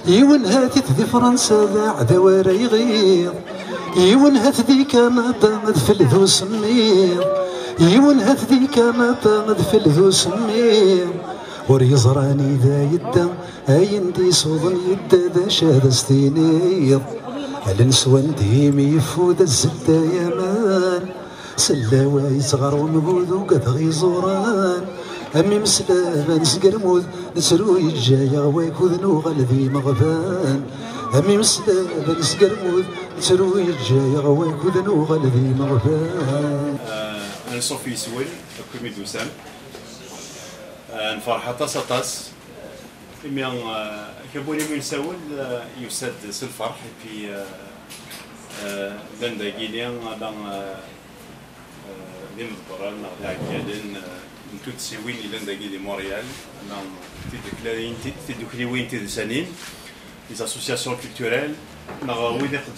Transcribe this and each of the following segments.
يون هاتي ذي فرنسا بعد ورا يغيظ يون هات ذي كندا مدفل ذو سمير يون هات ذي كندا مدفل ذو سمير وريزراني ذا يدا اين دي صوضن يدا ذا شاد ستينيض الانسوان ديم يفود الزلدة يمان سلاوى يصغر ونقود وقد غيزوران أمي مسلابة نسقرمود نسرو يجايا ويكود نوغل ذي مغبان أمي مسلابة نسقرمود نسرو يجايا ويكود نوغل ذي مغبان. أنا صوفي سويل كومي دوسام نفرح طاس طاس إمي كابوني من ساول يسد سلفرح في لندا جيليان دان ديم القران نعكادن نتوت سوين لندا جيلي مونريال نان تدكليوين تدسانين les associations culturelles نغاوي داخل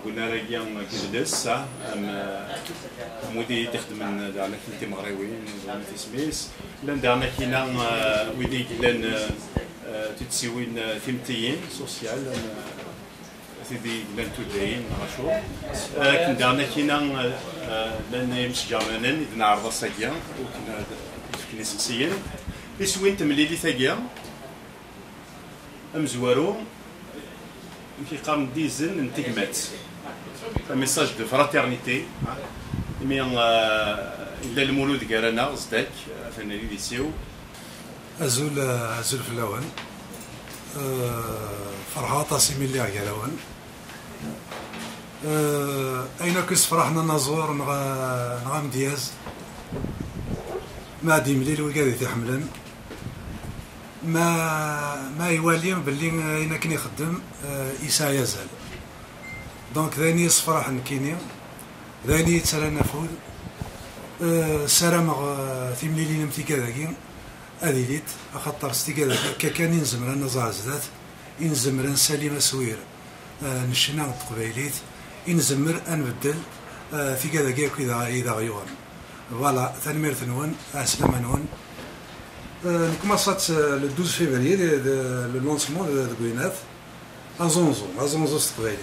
قلنا راكيان كدلس مودي تخدم دعنا كنتي مغربيين في سميس لان دعنا كينا ويدي لان تتسوين ثيمتيين سوسيال سيدي لان تودين غاشو كن دعنا كينا لان يمس جامانا نعرض الساقيا وكنا كنيسيين يسوين تمليلي ثاقيا امزوارو في قام ديزن انتجمات un message de fraternité مي إلا المولود كارانا زداك فانا اللي يسيو أزول في اللون فرحات سيمي اللي عقلون أين كس فرحنا نزور نغام دياز ما ديم ليل وقاعد يتحملن ما يواليهم باللي اين كني يخدم إيسا يزال دونك ذاني صفراح نكيني ذاني تسالانا فول سلام ثمليلين متي كذاكي هذه ليت خاطر ستي كذاك كان ينزمر انا زازدات ينزمر نسالي مسوير نشنا التقبيليت ينزمر نبدل في كذاك إذا غيوان فوالا ثاني ميرث نون اسلام نون نكمصات لو 12 فيفري لو لونسمون دو كوينات ازونزو استقباليت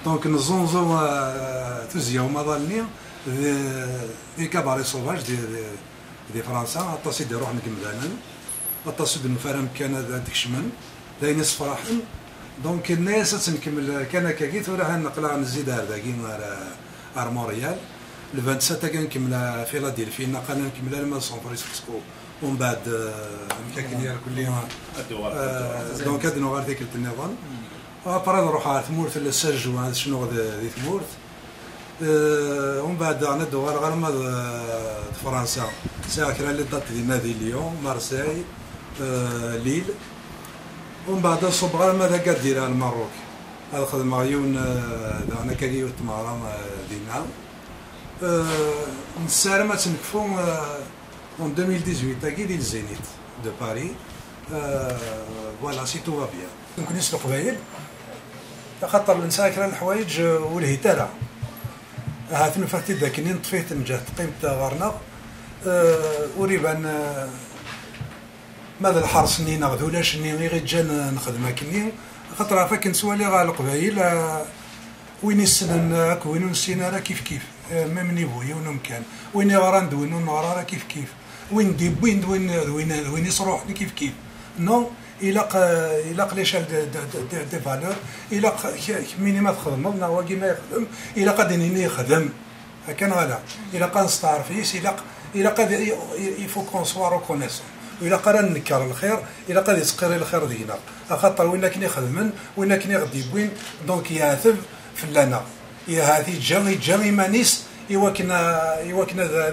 دونك نزونزو تزياو مظالني دي كاباري سوفاج دي فرنسا اطاسي دي روح نكملانن اطاسي دي نفرم كان هذاك شمن داين يصفرحن دونك الناس تنكمل كان كاكيت ولا نقلع نزيد هذاكي ار مونريال لو 27 كنكمل فيلادلفيا نقلنا نكمل لما سان فرانسيسكو ومن بعد كاكينيا كلها دونك هاد نوغار ديك النظام ابرا نروح على ثمورث السرج وهذا شنو ذي ثمورث ومن بعد انا دوار غير فرنسا ساعه كرا لي دات ديال نادي ليون مارساي ليل ومن بعد صوب غير ماذا قاد دير المروك هذا خدم عيون انا كاكيو تمارا دينا نسالم تنكفو en 2018 تاكي ديال الزينيت دو باري فوالا سي تو فا بيان نكونيس القبايل خاطر نساكر الحوايج والهتاره هاتن فاتي ذاك اللي نطفيت نجاه قيمت غارنا وريبان ماذا الحرص ني ناخذ ولاش ني غير جان نخدم كني خاطر عفاك نسوالي غا القبايل وين السنن وين نسينا راه كيف ميم نيفو وين مكان وين غراند وين نورا راه كيف وين ديب وين يصروح كيف نو إلاق ليشال دي فالور إلاق مينيما تخدم واقي ما يخدم إلاق دينيني يخدم هكا غادا إلاق نستعرف فيس إلاق يفو كون سوا ريكونيسون وإلاق راه نكر الخير إلاق يتقري الخير دينا خاطر وين كني خدمن وين كني غدي بوين دونك يعثب فلانا يا هذه جامي مانيس يوكنا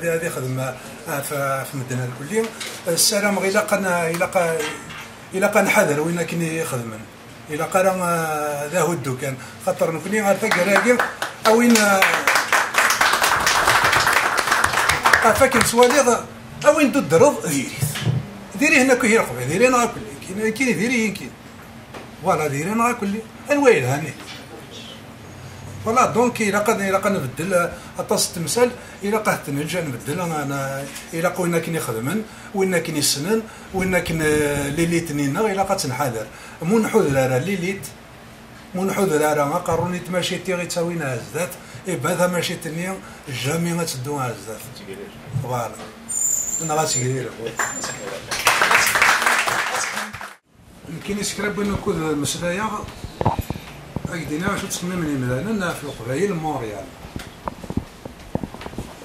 هذه خدمه في مدينه الكليه السلام إلا قا نحذر وين كني خدمن إلا قا ذا هو الدكان خاطر نكوني عارفه كراكي اوين فاكر سوالي اوين تدرض ديري هنا كي يرقب ديري انا كل كاين ديري يمكن فوالا ديري انا كل الويل هاني فوالا دونك إلا قد نبدل أطاس التمثال، إلا قد نرجع نبدل أنا إلا وين كاين يخدمن، وين كاين يسنن، وين كاين ليليت نينا، إلا قد تنحدر مون حذر راه ليليت مون حذر راه ما قاروني تماشيتي غي تساوينا هزات، بهذا ماشي تنيا جامي غتدو هزات. فوالا أنا غاتقرير يمكن يسكرب بين كل مسلايا أكدينا شو تسمى مثلا في القبائل مونريال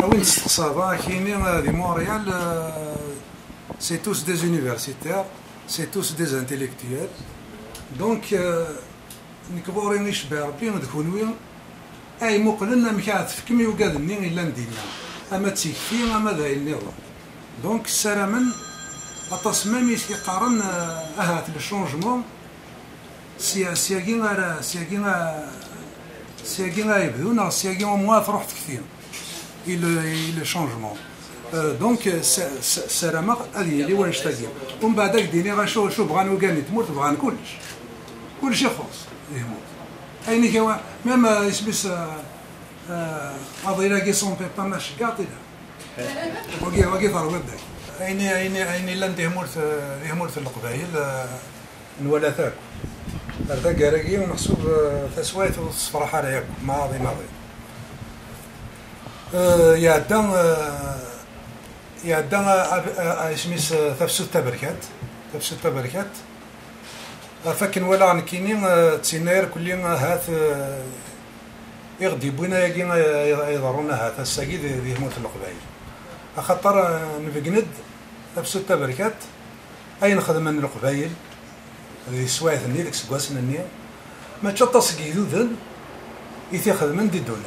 وين تستقصابا كاينين دي مونريال سي توس دي زونيفرسيتير سي توس دي انتيليكتويال دونك نكبورين يشبه ربي ندكونوين اي مقلنا مكاعد في كم يوقاد النين الا ندينا اما تيكفي اما ذا النظام دونك السلامن التصميم يقارن اهات الشونجمون سياقين يبدونا سياقين موافق روحت كثير الى شونجمون دونك سلامة هذه اللي وين نشتاقين ومن بعد ديني غنشوف شو بغانو كاع تموت بغان كلش يخلص يموت ايني كوا ميم يسبس اضيلا كي سون بي با ماش كاطيلا وكي ضرب بدك ايني لا يهمول في القبائل نولا ثاك هذا كاراكي ومحسوب تسويت الصفراحه على ياك ماضي يا دان اسميس تفسو التبركات فكن ولا عن كينين تسينير كلين هات يغدي بوينا ياكي يضرونا هات الساقي ذي يموت القبائل خاطر نبقند تفسو التبركات اي نخدم من القبائل ذي سوايث ني ديك سكواسن ني ما تشطس كيدودن يثي خدمن دي دونيت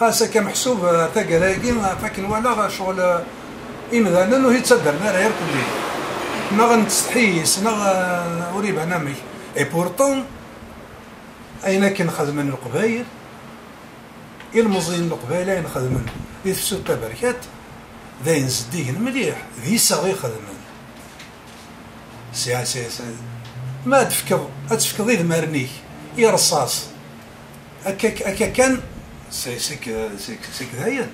خاصة كمحسوب تا كراكي فكن ولا شغل إمذانا نو يتصدرنا راه غير كلي ما غنستحيس ما وريب انا مي اي بورطون اين كنخدم القبايل المزين القبايل اين نخدم يثسو التبركات ذاين زديين مليح ذي صغير خدمن سي ما تفكر ذي مرنيك يا رصاص هكا كان سي كذايا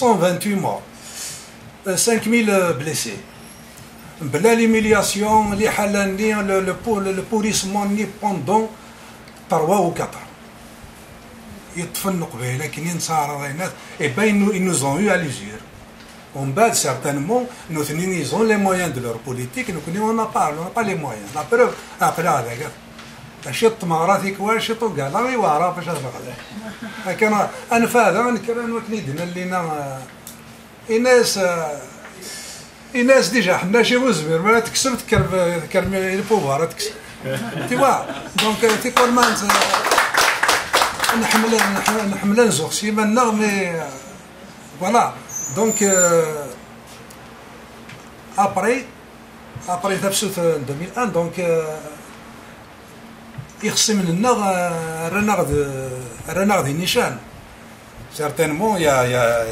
128 مور 5000 بليسي بلا ليميلياسيون اللي حالاني لو بوليسمون ني بوندون 3 و 4 يطفن قبيله لكن ينصار رينات اي باين ils nous ont eu à l'usure on bat certainement nous ils ont les moyens de leur politique nous on n'a pas les moyens la preuve après هذاك شط مغراتك واشط وكاع لا يوارا باش هذا كان انا فاذا نكران وكنيدنا لينا الناس ديجا حنا شي وزبير ما تكسب تكرم البوفوار تكسب تيوا دونك تيكون مان نحمل نزوق شي ما نغمي فوالا دونك ابري تابسوت 2001 دونك يخصم لنا رناغ نيشان سيرتينمون يا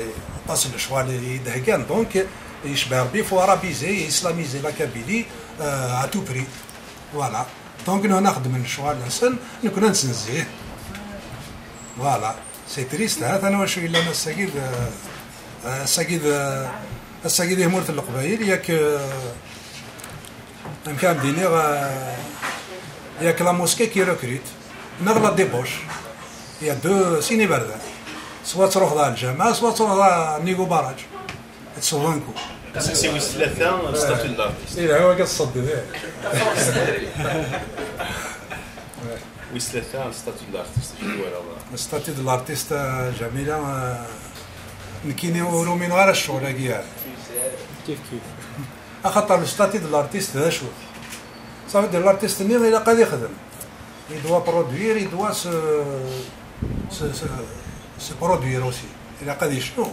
تصل الشوال يدهكان دونك يشبه ربي فورابيزي اسلاميزي لا كابيلي ا تو بري فوالا دونك نخدم الشوال نسن نكون نسنزيه فوالا سي تريست هذا انا واش الا الساقيد يمور في القبائل ياك امكان ديني ياك لا موسكي كي ريكروت نغلط ديبوش يا دو سيني بردان سوا تروح ذا الجامعة سوا تروح ذا نيغو باراج تسوانكو سي ويس ثلاثة ستاتو دارتيست إيه هو كتصدي ذاك ويس ثلاثة ستاتو دارتيست ستاتو دارتيست جميلة نكيني ورومين غير الشغل كيا كيف خاطر الستاتو دارتيست هذا شوف صافي دير لارتيست ني إلا قاد يخدم يدوا برودوير يدوا سي برودوير اوسي إلا قاد يشنو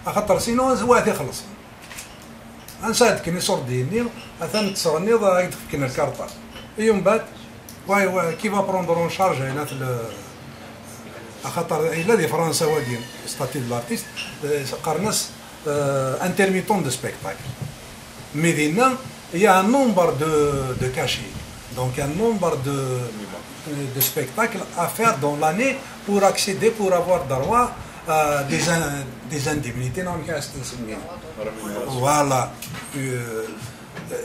خاطر سينو واحد يخلص نساعدك ني صور ديني مثلا تصغني ضا يدفكنا الكارطة يوم بعد واي كيفا بروندرون شارج هنا في خاطر إلا دي فرنسا وادين ستاتي دو لارتيست قرناس انترميتون دو سبيكتاكل مي دينا il y a un nombre de cachets Donc un nombre de spectacles à faire dans l'année pour accéder, pour avoir droit à des indemnités. Voilà.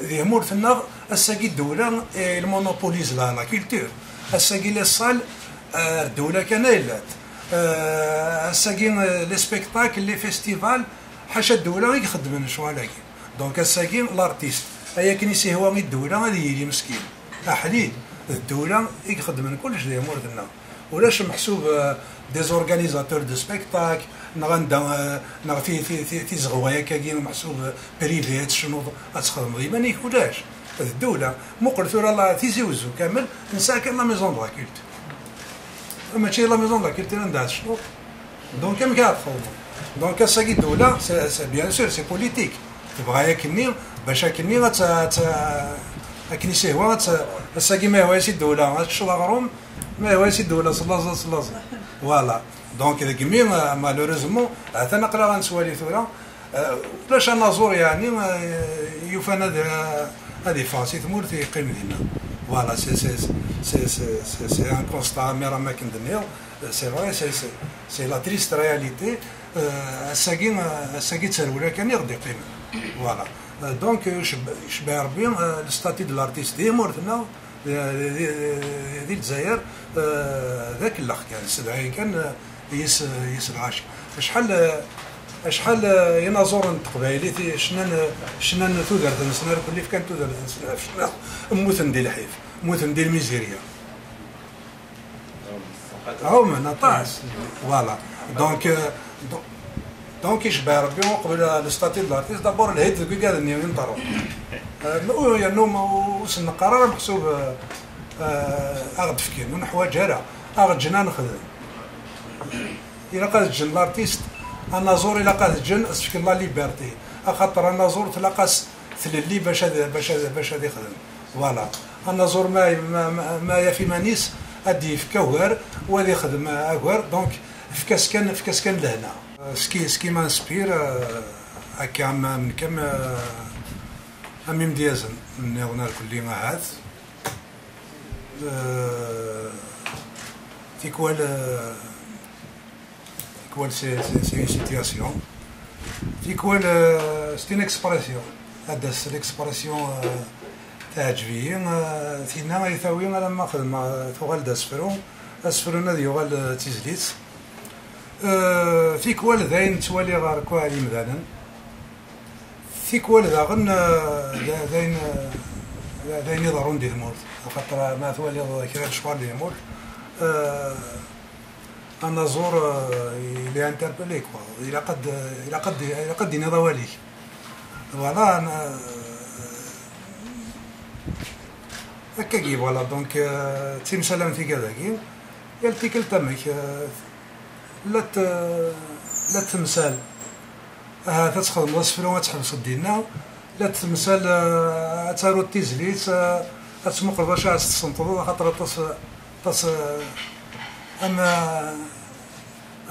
يهمور في النار الساقي الدولة المونوبوليز لا كولتور الساقي لي صال الدولة كان يلات الساقي لي سبيكتاكل لي فيستيفال حاشا الدولة يخدم شوالك دونك الساقي لارتيست هيا كنيسي هو الدولة هذه يلي مسكين أحليل الدولة يخدم كلش يهمور في النار ولاش محسوب دي زورغانيزاتور دو سبيكتاكل نغ في زغوايا كاين محسوب بريفيت شنو غتخدم ما نيكولاش الدولة مقلت راه تيزيوزو كامل نساكن لا ميزون دو لا كولتور ماشي لا ميزون دو لا كولتور عندها شنو دونك كم كتخدم دونك ساكي الدولة بيان سور سي بوليتيك تبغى ياكني باش ياكني كنيسي هو ساكي ما هواش الدولة غتشرا غروم ما هواش الدولة صلاص فوالا دونك كمي مالوريزمون حتى نقرا غنسوالي ثورة باش انا زور يعني يوفانا هذه فاسي ثمور تيقيم لينا فوالا سي ان كونستا مي راه ما كندنيو سي فري سي لا تريست رياليتي الساكي تسالولا كان يغدي قيمه فوالا دونك يشبه ربي الستاتي دو لارتيست دي مورتنا ديال الجزائر ذاك الاخ كان استدعي كان يس العاشر شحال ينازور قبايلي شنان تودر تنسنار كل كان تودر تنسنار شنا موثن ديال الحيف موثن ديال الميزيريا هما نطاس فوالا دونك يشبه ربي قبل الستاتي دو لارتيست دابور الهيد كاع النيو ينطرو يعني وصلنا قرار محسوب اغد فكين ونحواج هرا اغد جنا نخدم الا قاد جن لارتيست انا زور الا قاد جن اسفك لا ليبرتي خاطر انا زور تلاقاس ثللي باش هذا يخدم فوالا انا زور ما يا في مانيس ادي في كوهر وهذا يخدم اكوار دونك في كاسكان لهنا سكي ما انسبير هكا من كم أميم ديازن من هنا كل معاد تيكوال سي سيتياسيون تيكوال سي اون اكسبرسيون هذا ليكسبرسيون تاع جبيين فينا يثاوي لما خدم ثوال اسفرو نادي يغال تيزليت تيكوال ذاين توالي غار كوالي مثلا تيكوال داغن داين يضرون دي المولد خاطر ما ثوالي كرا شوال دي المولد انا زور اللي انتربلي كوا الى قد دينا ضوالي فوالا انا هكا كي فوالا دونك تيم سلام في كذاكي يلتيكل تمك لا تمثال تتخدم واسفلو تحبس دينا لا تمثال تارو تيزليت تسمق باش تسنطو خاطر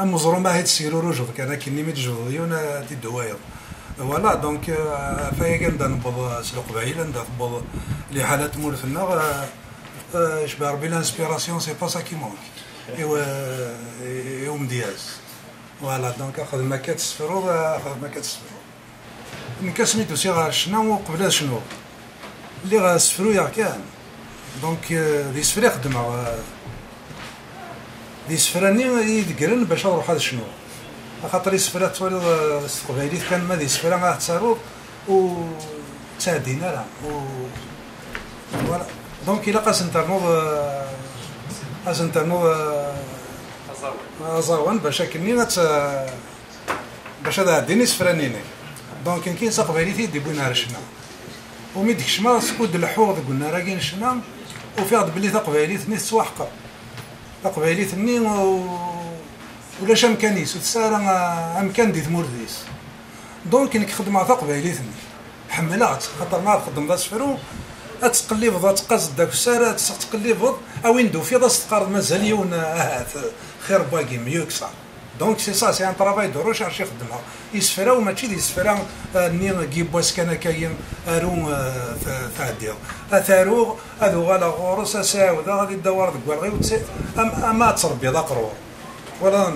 اما زرو ما هيت سيرو رجل كان كني ميت جوديون دي دوايا فوالا دونك فايا كنبدا نبض سلوق بعيد نبض لي حالات مولفنا شبه ربي لانسبيراسيون سي با سا كي مونك ايوا مدياز فوالا دونك اخذ ما كتسفرو نكسميتو سي غير شنو قبل شنو اللي غاسفرو يا كان دونك دي سفري خدمه دي سفراني يدقرن باش نروح هذا شنو خاطر يسفرات تولي استقباليت كان ما دي سفرا غاتسارو و تساعدينا راه فوالا دونك الا قاس انترنوض ازاوان باش كني باش هذا ديني سفرانيني دونك كاين سقباليت يدي بوينا رشنا ومي ديك الشما سكود الحوض قلنا راه كاين شنا وفي غد بلي تقباليت نيت سواحقه تقباليت ني ولاش امكانيس وتسارى امكان دي ثمورديس دونك انك خدمه تقباليتني حملات خاطر ما تخدم ذا سفرو تقلب تقصد داك الساره تقلب اوين دو في ذا استقرض مازال يون خير باقي ميوكسا دونك سي سا سي ان طرافاي دو روشارش يخدمها يسفرا وماشي يسفرا ني كيبواس كان كاين ارو تعديو اثارو هذو غالا غورس اساود غادي تدور تقول غير اما تربي ذا قرور ولا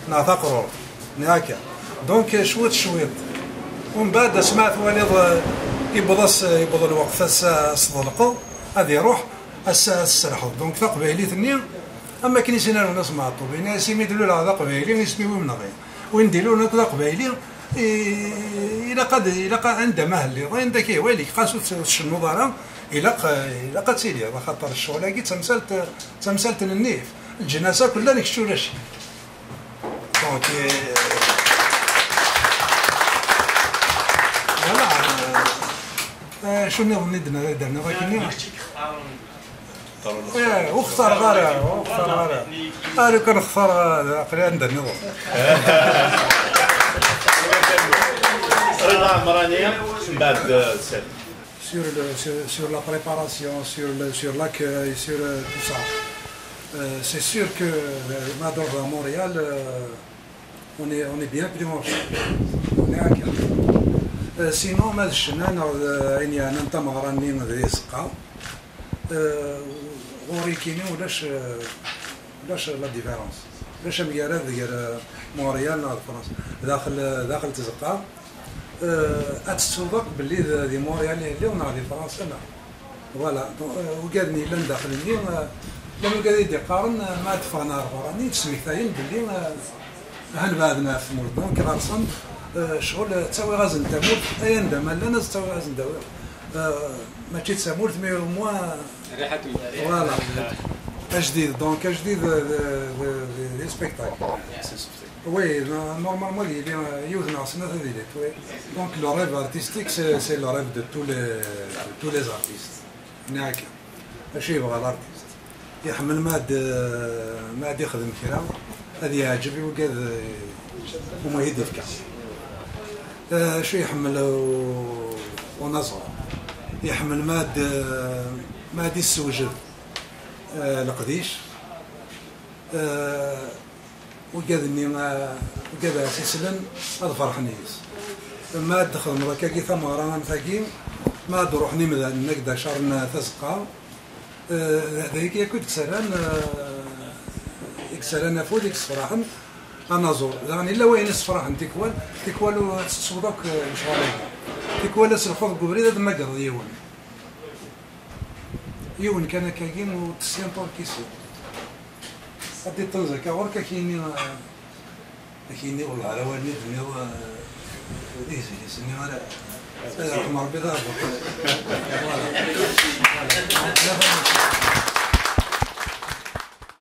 نعطى قرور هكا دونك شويط ومن بعد سمعت وليد يبض الوقت صدلقو غادي يروح السرحو دونك تقبيلي ثنين اما كاين سنان الناس معطوبين اسمي يدلوا على قبايلي يسميو من غير وين ديروا لنا قبايلي الى قد عنده مهل عندك ويلي قاسو النظاره الى قد سيدي على خاطر الشغل كي تمثلت النيف الجنازه كلها نكشتو لاشي دونك فوالا شو نظن درنا ولكن واختار غير انا كنختار عقلي عندها النظام رضا عمراني من بعد السير sur la préparation, sur l'accueil, sur tout ça. C'est sûr que Mador à Montréal, on est bien pris en charge. On est à cœur. Sinon, ما الشنان يعني أنا نتا مغراني ذي سقا. وريكيني ولاش لا ديفيرونس لاش مقارنه ديال مونريال مع فرنسا داخل تزقا اتسوق باللي دي مونريال اللي ونع دي فرنسا لا فوالا وقالني لان داخلين لما قال يدي قارن ما دفعنا راني تسميتاين باللي هنبعدنا في مول دونك غارسن شغل تساوي غازن تموت اين دما لا ناس تساوي غازن داوي ماشي تسامولت مي موا ريحة فوالا جديد دونك جديد لي سبيكتاكل وي نورمالمون يوث ناقصنا هذيك وي دونك لو ريف ارتستيك سي لو ريف دو تو لي ارتيست هناك ماشي يبغى الارتيست يحمل ماد يخدم كرا هذه يعجبني وكاد وما يدي فكا شو يحمل ونصغر يحمل ماد السوجد القديش وقادني وقاد اساسا اظفر حنيس ما دخل مركا كي ثمره ثاقين ما دروحني مثلا نقدا شهر تزقا ذيك ياكل كسران فوديك صراحه انا زور يعني الا وين الصراحه تيكوال تصودك مشغالين تيكوال الخوض قبري هذا ما قضى يون كان كاين وتسيان طول كيسي غادي تنزل كورك كاينين والله على والدي الدنيا يسني ولا رحم ربي ضربك